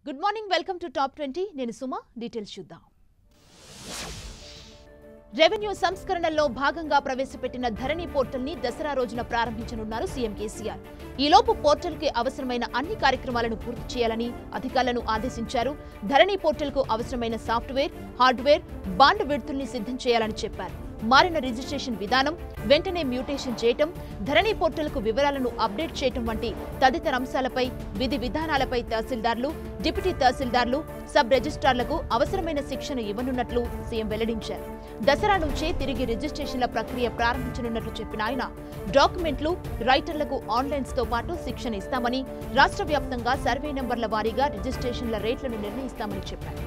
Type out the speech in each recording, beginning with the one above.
Good morning, welcome to top 20. నేను సుమా. Details చూద్దాం. Revenue సంస్కరణల్లో భాగంగా ప్రవేశపెట్టిన ధరణి పోర్టల్ ని దసరా రోజున ప్రారంభించనున్నారు సీఎం కేసీఆర్. ఈలోపు పోర్టల్ కి అవసరమైన అన్ని కార్యక్రమాలను పూర్తి చేయాలని అధికారులను ఆదేశించారు. ధరణి పోర్టల్ కు అవసరమైన సాఫ్ట్వేర్, హార్డ్వేర్, బాండ్ విడుదలని సిద్ధం చేయాలని చెప్పారు. మారిన రిజిస్ట్రేషన్ విధానం, వెంటనే మ్యూటేషన్ చేయటం, ధరణి పోర్టల్ కు వివరాలను అప్డేట్ చేయటం వంటి తదితర అంశాలపై విధి విధానాలపై తహసీల్దార్లు, డిప్యూటీ తహసీల్దార్లు, సబ్ రిజిస్ట్రార్లకు అవసరమైన శిక్షణ ఇవ్వనున్నట్లు సీఎం వెల్లడించారు. దసరా నుంచే తిరిగి రిజిస్ట్రేషన్ల ప్రక్రియ ప్రారంభించనున్నట్లు చెప్పిన ఆయన, డాక్యుమెంట్లు, రైటర్లకు ఆన్లైన్స్ తో పాటు శిక్షణ ఇస్తామని, రాష్ట్ర వ్యాప్తంగా సర్వే నెంబర్ల వారీగా రిజిస్ట్రేషన్ల రేట్లను నిర్ణయిస్తామని చెప్పారు.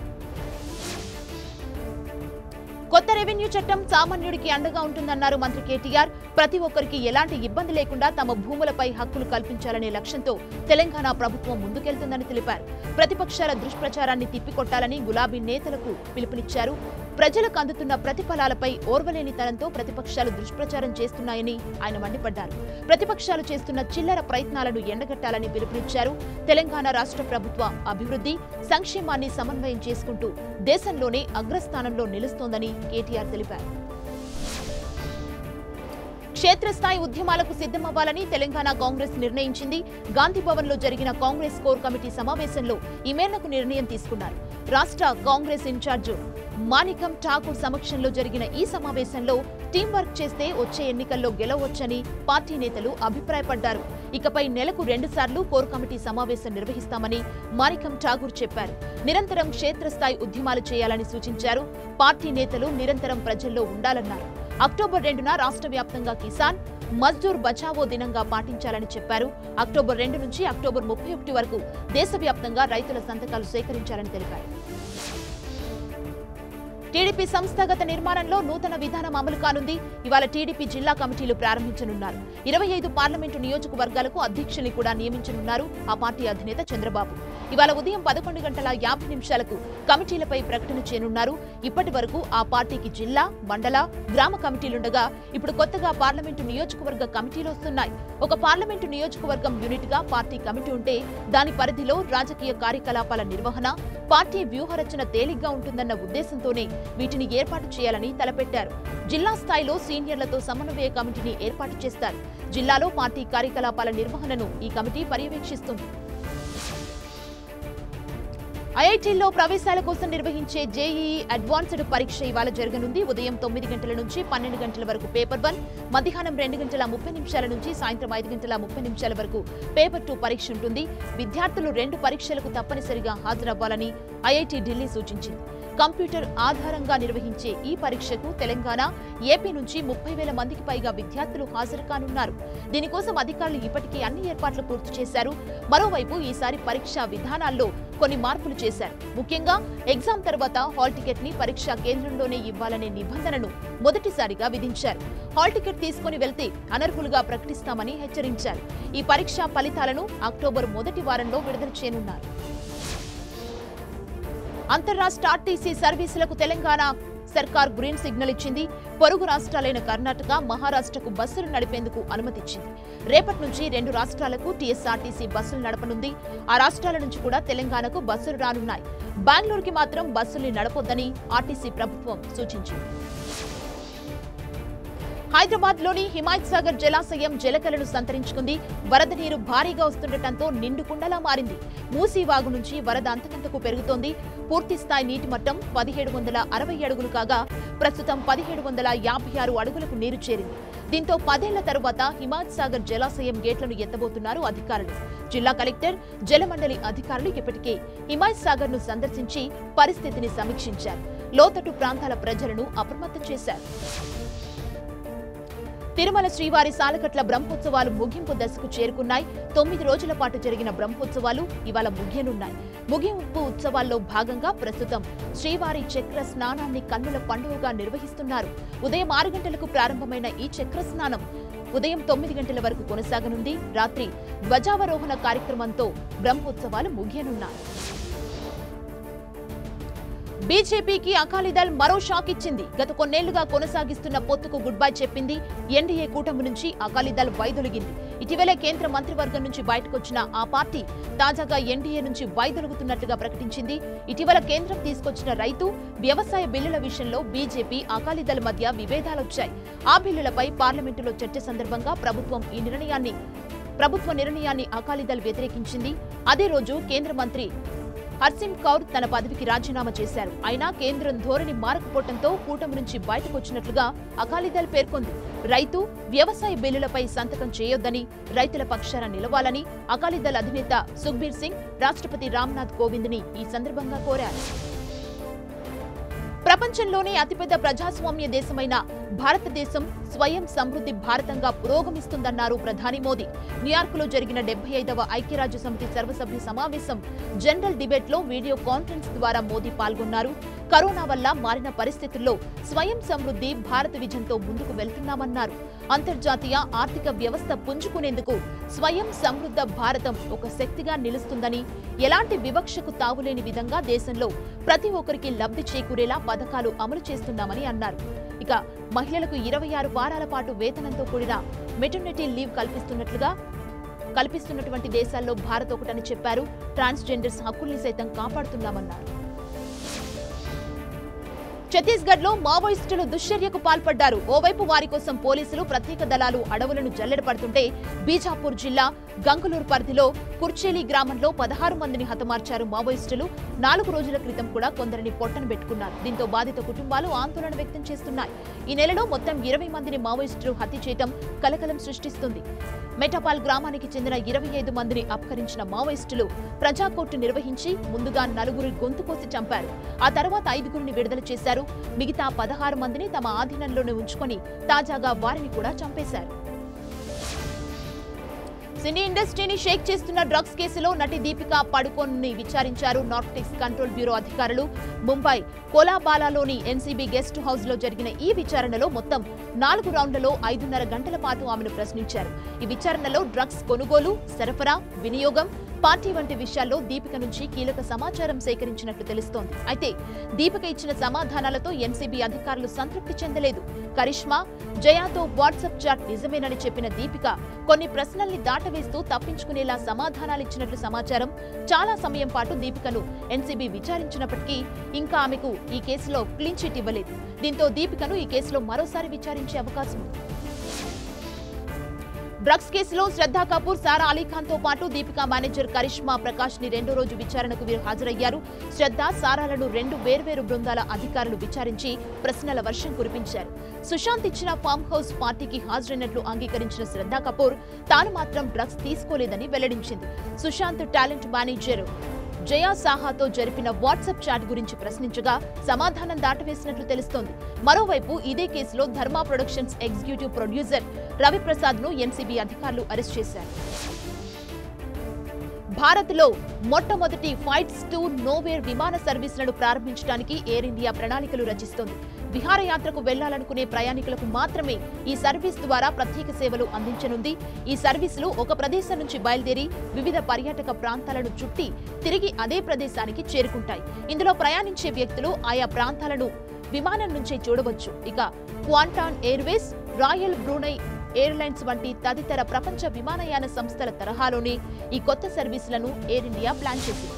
కొత్త రెవెన్యూ చట్టం సామాన్యుడికి అండగా ఉంటుందన్నారు మంత్రి కేటీఆర్. ప్రతి ఒక్కరికి ఎలాంటి ఇబ్బంది లేకుండా తమ భూములపై హక్కులు కల్పించాలనే లక్ష్యంతో తెలంగాణ ప్రభుత్వం ముందుకెళ్తుందని తెలిపారు. ప్రతిపక్షాల దుష్ప్రచారాన్ని తిప్పికొట్టాలని గులాబీ నేతలకు పిలుపునిచ్చారు. ప్రజలకు అందుతున్న ప్రతిఫలాలపై ఓర్వలేనితనంతో ప్రతిపక్షాలు దుష్ప్రచారం చేస్తున్నాయని ఆయన మండిపడ్డారు. ప్రతిపక్షాలు చేస్తున్న చిల్లర ప్రయత్నాలను ఎండగట్టాలని పిలుపునిచ్చారు. తెలంగాణ రాష్ట్ర ప్రభుత్వ అభివృద్ధి, సంక్షేమాన్ని సమన్వయం చేసుకుంటూ దేశంలోనే అగ్రస్థానంలో నిలుస్తోందని కేటీఆర్ తెలిపారు. క్షేత్రస్థాయి ఉద్యమాలకు సిద్ధమవ్వాలని తెలంగాణ కాంగ్రెస్ నిర్ణయించింది. గాంధీభవన్ లో జరిగిన కాంగ్రెస్ కోర్ కమిటీ సమావేశంలో ఈ మేరకు నిర్ణయం తీసుకున్నారు. రాష్ట్ర కాంగ్రెస్ ఇన్ఛార్జ్ మాణికం ఠాకూర్ సమక్షంలో జరిగిన ఈ సమావేశంలో టీం వర్క్ చేస్తే వచ్చే ఎన్నికల్లో గెలవొచ్చని పార్టీ నేతలు అభిప్రాయపడ్డారు. ఇకపై నెలకు 2 సార్లు కోర్ కమిటీ సమావేశం నిర్వహిస్తామని మాణికం ఠాకూర్ చెప్పారు. నిరంతరం క్షేత్రస్థాయి ఉద్యమాలు చేయాలని సూచించారు. పార్టీ నేతలు నిరంతరం ప్రజల్లో ఉండాలన్నారు. అక్టోబర్ 2న రాష్ట్ర వ్యాప్తంగా కిసాన్ మజ్దూర్ బచావో దినంగా పాటించాలని చెప్పారు. అక్టోబర్ 2 నుంచి అక్టోబర్ 31 వరకు దేశవ్యాప్తంగా రైతుల సంతకాలు సేకరించాలని తెలిపారు. టీడీపీ సంస్థాగత నిర్మాణంలో నూతన విధానం అమలు కానుంది. ఇవాళ టీడీపీ జిల్లా కమిటీలు ప్రారంభించనున్నారు. 25 పార్లమెంటు నియోజకవర్గాలకు అధ్యక్షుల్ని కూడా నియమించనున్నారు ఆ పార్టీ అధినేత చంద్రబాబు. ఇవాళ ఉదయం 11:50 కమిటీలపై ప్రకటన చేయనున్నారు. ఇప్పటి వరకు ఆ పార్టీకి జిల్లా, మండల, గ్రామ కమిటీలుండగా ఇప్పుడు కొత్తగా పార్లమెంటు నియోజకవర్గ కమిటీలు వస్తున్నాయి. ఒక పార్లమెంటు నియోజకవర్గం యూనిట్ గా పార్టీ కమిటీ ఉంటే దాని పరిధిలో రాజకీయ కార్యకలాపాల నిర్వహణ, పార్టీ వ్యూహరచన తేలిగ్గా ఉంటుందన్న ఉద్దేశంతోనే వీటిని ఏర్పాటు చేయాలని తలపెట్టారు. జిల్లా స్థాయిలో సీనియర్లతో సమన్వయ కమిటీని ఏర్పాటు చేస్తారు. జిల్లాలో పార్టీ కార్యకలాపాల నిర్వహణను ఈ కమిటీ పర్యవేక్షిస్తుంది. ఐఐటీల్లో ప్రవేశాల కోసం నిర్వహించే జేఈఈ అడ్వాన్స్డ్ పరీక్ష ఇవాళ జరగనుంది. ఉదయం 9 గంటల నుంచి 12 గంటల వరకు పేపర్ 1, మధ్యాహ్నం 2:30 నుంచి సాయంత్రం 5:30 వరకు పేపర్ 2 పరీక్ష ఉంటుంది. విద్యార్థులు 2 పరీక్షలకు తప్పనిసరిగా హాజరవ్వాలని ఐఐటీ ఢిల్లీ సూచించింది. కంప్యూటర్ ఆధారంగా నిర్వహించే ఈ పరీక్షకు తెలంగాణ, ఏపీ నుంచి 30,000 మందికి పైగా విద్యార్థులు హాజరు కానున్నారు. దీనికోసం అధికారులు ఇప్పటికే అన్ని ఏర్పాట్లు పూర్తి చేశారు. మరోవైపు ఈసారి పరీక్షా విధానాల్లో కొన్ని మార్పులు చేశారు. ముఖ్యంగా ఎగ్జామ్ తర్వాత హాల్ టికెట్ ని పరీక్షా కేంద్రంలోనే ఇవ్వాలనే నిబంధనను మొదటిసారిగా విధించారు. హాల్ టికెట్ తీసుకుని వెళ్తే అనర్హులుగా ప్రకటిస్తామని హెచ్చరించారు. ఈ పరీక్షా ఫలితాలను అక్టోబర్ మొదటి వారంలో విడుదల చేయనున్నారు. అంతర్రాష్ట్ర ఆర్టీసీ సర్వీసులకు తెలంగాణ సర్కార్ గ్రీన్ సిగ్నల్ ఇచ్చింది. పొరుగు రాష్ట్రాలైన కర్ణాటక, మహారాష్ట్రకు బస్సులు నడిపేందుకు అనుమతిచ్చింది. రేపటి నుంచి 2 రాష్ట్రాలకు టీఎస్ఆర్టీసీ బస్సులు నడపనుంది. ఆ రాష్ట్రాల నుంచి కూడా తెలంగాణకు బస్సులు రానున్నాయి. బెంగళూరుకి మాత్రం బస్సుల్ని నడపొద్దని ఆర్టీసీ ప్రభుత్వం సూచించింది. హైదరాబాద్ లోని హిమాయత్ సాగర్ జలాశయం జలకలను సంతరించుకుంది. వరద నీరు భారీగా వస్తుండటంతో నిండుకుండలా మారింది. మూసీ వాగు నుంచి వరద అంతకంతకు పెరుగుతోంది. పూర్తి స్థాయి నీటి మట్టం 1760 అడుగులు కాగా ప్రస్తుతం 1756 అడుగులకు నీరు చేరింది. దీంతో 10 ఏళ్ల తరువాత హిమాయత్ సాగర్ జలాశయం గేట్లను ఎత్తబోతున్నారు అధికారులు. జిల్లా కలెక్టర్, జలమండలి అధికారులు ఇప్పటికే హిమాయత్ సాగర్ ను సందర్శించి పరిస్థితిని సమీక్షించారు. లోతట్టు ప్రాంతాల ప్రజలను అప్రమత్తం చేశారు. తిరుమల శ్రీవారి సాలకట్ల బ్రహ్మోత్సవాలు ముగింపు దశకు చేరుకున్నాయి. 9 రోజుల పాటు జరిగిన బ్రహ్మోత్సవాలు ఇవాళ ముగియనున్నాయి. ముగింపు ఉత్సవాల్లో భాగంగా ప్రస్తుతం శ్రీవారి చక్ర స్నానాన్ని కన్నుల పండుగగా నిర్వహిస్తున్నారు. ఉదయం 6 గంటలకు ప్రారంభమైన ఈ చక్ర స్నానం ఉదయం 9 గంటల వరకు కొనసాగనుంది. రాత్రి ధ్వజావరోహణ కార్యక్రమంతో బ్రహ్మోత్సవాలు ముగియనున్నాయి. బీజేపీకి అకాలీదళ్ మరో షాక్ ఇచ్చింది. గత కొన్నేళ్లుగా కొనసాగిస్తున్న పొత్తుకు గుడ్ బై చెప్పింది. ఎన్డీఏ కూటమి నుంచి అకాలీదళ్ వైదొలిగింది. ఇటీవలే కేంద్ర మంత్రివర్గం నుంచి బయటకొచ్చిన ఆ పార్టీ తాజాగా ఎన్డీఏ నుంచి వైదొలుగుతున్నట్లుగా ప్రకటించింది. ఇటీవల కేంద్రం తీసుకొచ్చిన రైతు, వ్యవసాయ బిల్లుల విషయంలో బీజేపీ, అకాలీదళ్ మధ్య విభేదాలొచ్చాయి. ఆ బిల్లులపై పార్లమెంటులో చర్చ సందర్భంగా ప్రభుత్వ నిర్ణయాన్ని అకాలీదళ్ వ్యతిరేకించింది. అదే రోజు కేంద్ర మంత్రి హర్సిమ్ కౌర్ తన పదవికి రాజీనామా చేశారు. అయినా కేంద్రం ధోరణి మారకపోవడంతో కూటమి నుంచి బయటకొచ్చినట్లుగా అకాలీదళ్ పేర్కొంది. రైతు, వ్యవసాయ బిల్లులపై సంతకం చేయొద్దని, రైతుల పక్షాన నిలవాలని అకాలీదళ్ అధినేత సుఖ్బీర్ సింగ్ రాష్ట్రపతి రామ్నాథ్ కోవింద్ని ఈ సందర్భంగా కోరారు. ప్రపంచంలోనే అతిపెద్ద ప్రజాస్వామ్య దేశమైన భారతదేశం స్వయం సమృద్ధి భారతంగా పురోగమిస్తుందన్నారు ప్రధాని మోదీ. న్యూయార్క్లో జరిగిన 75వ ఐక్యరాజ్య సమితి సర్వసభ్య సమావేశం జనరల్ డిబేట్లో వీడియో కాన్ఫరెన్స్ ద్వారా మోదీ పాల్గొన్నారు. కరోనా వల్ల మారిన పరిస్థితుల్లో స్వయం సమృద్ధి భారత విజన్తో ముందుకు వెళ్తున్నామన్నారు. అంతర్జాతీయ ఆర్థిక వ్యవస్థ పుంజుకునేందుకు స్వయం సమృద్ధ భారతం ఒక శక్తిగా నిలుస్తుందని, ఎలాంటి వివక్షకు తావులేని విధంగా దేశంలో ప్రతి ఒక్కరికి లబ్ధి చేకూరేలా పథకాలు అమలు చేస్తున్నామని అన్నారు. ఇక మహిళలకు 26 వారాల పాటు వేతనంతో కూడిన మెటర్నిటీ లీవ్ కల్పిస్తున్నటువంటి దేశాల్లో భారత్ ఒకటని చెప్పారు. ట్రాన్స్జెండర్స్ హక్కుల్ని సైతం కాపాడుతున్నామన్నారు. ఛత్తీస్గఢ్ లో మావోయిస్టులు దుశ్చర్యకు పాల్పడ్డారు. ఓవైపు వారి కోసం పోలీసులు, ప్రత్యేక దళాలు అడవులను జల్లెడపడుతుంటే బీజాపూర్ జిల్లా గంగులూరు పరిధిలో కుర్చేలి గ్రామంలో 16 మందిని హతమార్చారు మావోయిస్టులు. 4 రోజుల క్రితం కూడా కొందరిని పొట్టన పెట్టుకున్నారు. దీంతో బాధిత కుటుంబాలు ఆందోళన వ్యక్తం చేస్తున్నాయి. ఈ నెలలో మొత్తం 20 మందిని మావోయిస్టులు హత్య చేయడం కలకలం సృష్టిస్తుంది. మెటపాల్ గ్రామానికి చెందిన 25 మందిని అపహరించిన మావోయిస్టులు ప్రజాకోర్టు నిర్వహించి ముందుగా 4 గొంతు కోసి చంపారు. ఆ తర్వాత 5 విడుదల చేశారు. మిగతా 16 మందిని తమ ఆధీనంలోనే ఉంచుకొని తాజాగా వారిని కూడా చంపేశారు. సినీ ఇండస్ట్రీని షేక్ చేస్తున్న డ్రగ్స్ కేసులో నటి దీపికా పడుకోన్ని విచారించారు నార్కోటిక్స్ కంట్రోల్ బ్యూరో అధికారులు. ముంబై కోలాబాలాలోని ఎన్సీబీ గెస్ట్ హౌస్ లో జరిగిన ఈ విచారణలో మొత్తం 4 రౌండ్లలో 5.5 గంటల పాటు ఆమెను ప్రశ్నించారు. ఈ విచారణలో డ్రగ్స్ కొనుగోలు, సరఫరా, వినియోగం, పార్టీ వంటి విషయాల్లో దీపిక నుంచి కీలక సమాచారం సేకరించినట్లు తెలుస్తోంది. అయితే దీపిక ఇచ్చిన సమాధానాలతో ఎన్సీబీ అధికారులు సంతృప్తి చెందలేదు. కరిష్మా, జయాతో వాట్సాప్ చాట్ నిజమేనని చెప్పిన దీపిక కొన్ని ప్రశ్నల్ని దాటవేస్తూ తప్పించుకునేలా సమాధానాలిచ్చినట్లు సమాచారం. చాలా సమయం పాటు దీపికను ఎన్సీబీ విచారించినప్పటికీ ఇంకా ఆమెకు ఈ కేసులో క్లీన్ చిట్ ఇవ్వలేదు. దీంతో దీపికను ఈ కేసులో మరోసారి విచారించే అవకాశం ఉంది. డ్రగ్స్ కేసులో శ్రద్ధా కపూర్, సారా అలీఖాన్ తో పాటు దీపికా మేనేజర్ కరిష్మా ప్రకాష్ ని 2వ రోజు విచారణకు హాజరయ్యారు. శ్రద్ధ, సారాలను 2 వేర్వేరు బృందాల అధికారులు విచారించి ప్రశ్నల వర్షం కురిపించారు. సుశాంత్ ఇచ్చిన ఫామ్ హౌస్ పార్టీకి హాజరైనట్లు అంగీకరించిన శ్రద్ధా కపూర్ తాను మాత్రం డ్రగ్స్ తీసుకోలేదని వెల్లడించింది. సుశాంత్ టాలెంట్ మేనేజర్ జయా సాహాతో జరిపిన వాట్సాప్ చాట్ గురించి ప్రశ్నించగా సమాధానం దాటవేసినట్లు తెలుస్తోంది. మరోవైపు ఇదే కేసులో ధర్మా ప్రొడక్షన్స్ ఎగ్జిక్యూటివ్ ప్రొడ్యూసర్ రవిప్రసాద్ ను ఎన్సీబీ అధికారులు అరెస్ట్ చేశారు. భారత్లో మొట్టమొదటి ఫ్లైట్స్ టు నోవేర్ విమాన సర్వీసులను ప్రారంభించడానికి ఎయిర్ ఇండియా ప్రణాళికలు రచిస్తోంది. విహారయాత్రకు వెళ్లాలనుకునే ప్రయాణికులకు మాత్రమే ఈ సర్వీస్ ద్వారా ప్రత్యేక సేవలు అందించనుంది. ఈ సర్వీసులు ఒక ప్రదేశం నుంచి బయలుదేరి వివిధ పర్యాటక ప్రాంతాలను చుట్టి తిరిగి అదే ప్రదేశానికి చేరుకుంటాయి. ఇందులో ప్రయాణించే వ్యక్తులు ఆయా ప్రాంతాలను విమానం నుంచే చూడవచ్చు. ఇక క్వాంటాన్ ఎయిర్వేస్, రాయల్ బ్రూనై ఎయిర్లైన్స్ వంటి తదితర ప్రపంచ విమానయాన సంస్థల తరహాలోనే ఈ కొత్త సర్వీసులను ఎయిర్ ఇండియా ప్లాన్ చేసింది.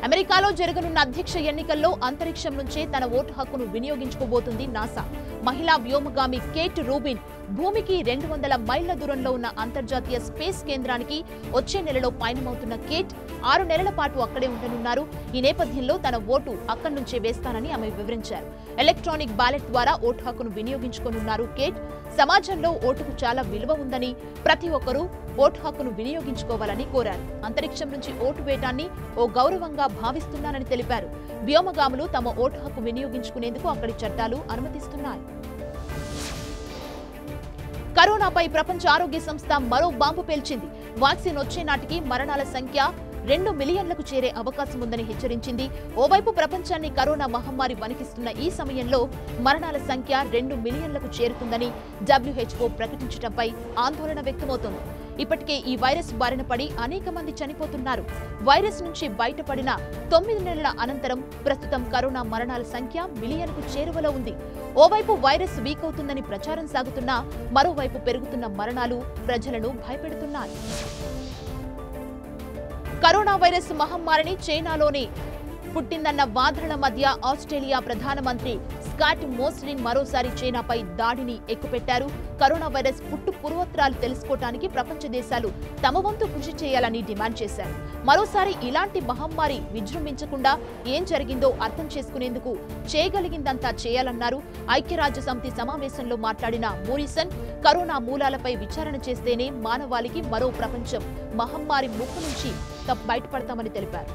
అమెరికాలో జరగనున్న అధ్యక్ష ఎన్నికల్లో అంతరిక్షం నుంచే తన ఓటు హక్కును వినియోగించుకోబోతుంది నాసా. మహిళా వ్యోమగామి కేట్ రూబిన్ భూమికి 200 మైళ్ల దూరంలో ఉన్న అంతర్జాతీయ స్పేస్ కేంద్రానికి వచ్చే నెలలో పయనమవుతున్న కేట్ 6 నెలల పాటు అక్కడే ఉండనున్నారు. ఈ నేపథ్యంలో తన ఓటు అక్కడి నుంచే వేస్తానని ఆమె వివరించారు. ఎలక్ట్రానిక్ బ్యాలెట్ ద్వారా ఓటు హక్కును వినియోగించుకోనున్నారు కేట్. సమాజంలో ఓటుకు చాలా విలువ ఉందని, ప్రతి ఒక్కరూ ఓటు హక్కును వినియోగించుకోవాలని కోరారు. అంతరిక్షం నుంచి ఓటు వేయడాన్ని ఓ గౌరవంగా భావిస్తున్నానని తెలిపారు. వ్యోమగాములు తమ ఓటు హక్కు వినియోగించుకునేందుకు అక్కడి చట్టాలు అనుమతిస్తున్నాయి. కరోనాపై ప్రపంచ ఆరోగ్య సంస్థ మరో బాంబు పేల్చింది. వ్యాక్సిన్ వచ్చే నాటికి మరణాల సంఖ్య 2 మిలియన్లకు చేరే అవకాశం ఉందని హెచ్చరించింది. ఓవైపు ప్రపంచాన్ని కరోనా మహమ్మారి వణికిస్తున్న ఈ సమయంలో మరణాల సంఖ్య 2 మిలియన్లకు చేరుతుందని WHO ప్రకటించడంపై ఆందోళన వ్యక్తమవుతోంది. ఇప్పటికే ఈ వైరస్ బారిన పడి అనేక మంది చనిపోతున్నారు. వైరస్ నుంచి బయటపడిన 9 నెలల అనంతరం ప్రస్తుతం కరోనా మరణాల సంఖ్య మిలియన్కు చేరువలో ఉంది. ఓవైపు వైరస్ వీక్ అవుతుందని ప్రచారం సాగుతున్నా మరోవైపు పెరుగుతున్న మరణాలు ప్రజలను భయపెడుతున్నాయి. కరోనా వైరస్ మహమ్మారిని చైనాలోనే పుట్టిందన్న వాదనల మధ్య ఆస్ట్రేలియా ప్రధానమంత్రి స్కాట్ మోస్లిన్ మరోసారి చైనాపై దాడిని ఎక్కుపెట్టారు. కరోనా వైరస్ పుట్టు పూర్వోత్తరాలు తెలుసుకోవడానికి ప్రపంచ దేశాలు తమ వంతు కృషి చేయాలని డిమాండ్ చేశారు. మరోసారి ఇలాంటి మహమ్మారి విజృంభించకుండా ఏం జరిగిందో అర్థం చేసుకునేందుకు చేయగలిగిందంతా చేయాలన్నారు. ఐక్యరాజ్య సమితి సమావేశంలో మాట్లాడిన మోరిసన్ కరోనా మూలాలపై విచారణ చేస్తేనే మానవాళికి మరో ప్రపంచం మహమ్మారి ముప్పు నుంచి బయటపడతామని తెలిపారు.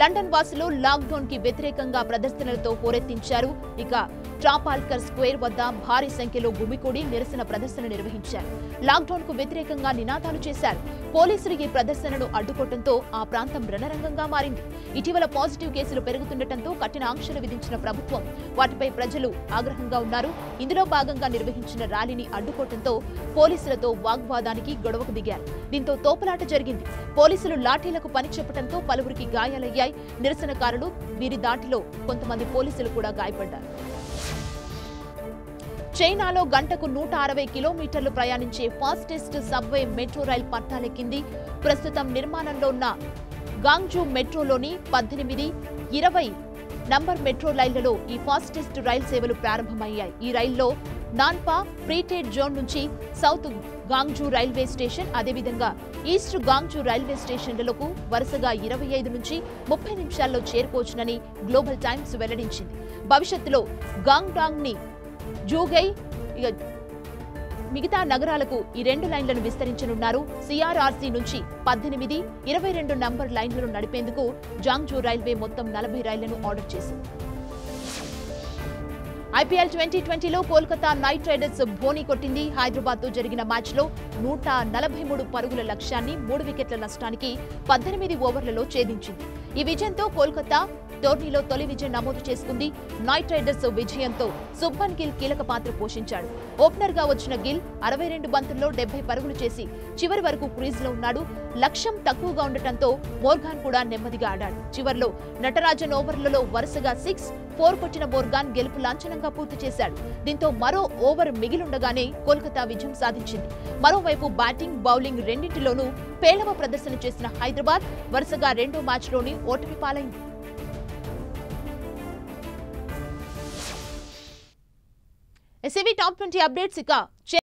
లండన్ వాసులు లాక్డౌన్ కి వ్యతిరేకంగా ప్రదర్శనలతో హోరెత్తించారు. ఇక ట్రాపాల్కర్ స్క్వేర్ వద్ద భారీ సంఖ్యలో గుమికూడి నిరసన ప్రదర్శన నిర్వహించారు. లాక్డౌన్ కు వ్యతిరేకంగా నినాదాలు చేశారు. పోలీసులు ఈ ప్రదర్శనను అడ్డుకోవడంతో ఆ ప్రాంతం రణరంగంగా మారింది. ఇటీవల పాజిటివ్ కేసులు పెరుగుతుండటంతో కఠిన ఆంక్షలు విధించిన ప్రభుత్వం వాటిపై ప్రజలు ఆగ్రహంగా ఉన్నారు. ఇందులో భాగంగా నిర్వహించిన ర్యాలీని అడ్డుకోవడంతో పోలీసులతో వాగ్వాదానికి గొడవకు దిగారు. దీంతో తోపులాట జరిగింది. పోలీసులు లాఠీలకు పని చెప్పడంతో పలువురికి గాయాలయ్యాయి. నిరసనకారులు వీరి దాటిలో కొంతమంది పోలీసులు కూడా గాయపడ్డారు. చైనాలో గంటకు 160 కిలోమీటర్లు ప్రయాణించే ఫాస్టెస్ట్ సబ్వే మెట్రో రైల్ పట్టాలెక్కింది. ప్రస్తుతం నిర్మాణంలో ఉన్న గాంగ్జూ మెట్రోలోని 18, 20 నంబర్ మెట్రో రైళ్లలో ఈ ఫాస్టెస్ట్ రైల్ సేవలు ప్రారంభమయ్యాయి. ఈ రైల్లో నాన్పా ప్రీటెడ్ జోన్ నుంచి సౌత్ గాంగ్జూ రైల్వే స్టేషన్, అదేవిధంగా ఈస్ట్ గాంగ్జూ రైల్వే స్టేషన్లకు వరుసగా 25 నుంచి 30 నిమిషాల్లో చేరుకోవచ్చునని గ్లోబల్ టైమ్స్ వెల్లడించింది. భవిష్యత్తులో గాంగ్డాంగ్ ని జూగై మిగతా నగరాలకు ఈ 2 లైన్లను విస్తరించనున్నారు. సిఆర్ఆర్సీ నుంచి 18, 22 నంబర్ లైన్లను నడిపేందుకు జాంగ్జూ రైల్వే మొత్తం 40 రైళ్లను ఆర్డర్ చేసింది. ఐపీఎల్ 2020లో కోల్కతా నైట్ రైడర్స్ బోని కొట్టింది. హైదరాబాద్ తో జరిగిన మ్యాచ్ లో 143 పరుగుల లక్ష్యాన్ని 3 వికెట్ల నష్టానికి 18 ఓవర్లలో ఛేదించింది. ఈ విజయంతో కోల్కతా టోర్నీలో తొలి విజయం నమోదు చేసుకుంది. నైట్ రైడర్స్ విజయంతో సుబ్మన్ గిల్ కీలక పాత్ర పోషించాడు. ఓపెనర్ గా వచ్చిన గిల్ 62 బంతుల్లో 70 పరుగులు చేసి చివరి వరకు క్రీజ్ లో ఉన్నాడు. లక్ష్యం తక్కువగా ఉండటంతో మోర్గాన్ కూడా నెమ్మదిగా ఆడాడు. చివర్లో నటరాజన్ ఓవర్లలో వరుసగా 6, 4 కొట్టిన మోర్గాన్ గెలుపు లాంఛనంగా పూర్తి చేశాడు. దీంతో మరో ఓవర్ మిగిలుండగానే కోల్కతా విజయం సాధించింది. మరోవైపు బ్యాటింగ్, బౌలింగ్ రెండింటిలోనూ పేలవ ప్రదర్శన చేసిన హైదరాబాద్ వరుసగా 2వ మ్యాచ్లోని ఓటమి పాలైంది. టాప్ 20 అప్డేట్స్ ఇక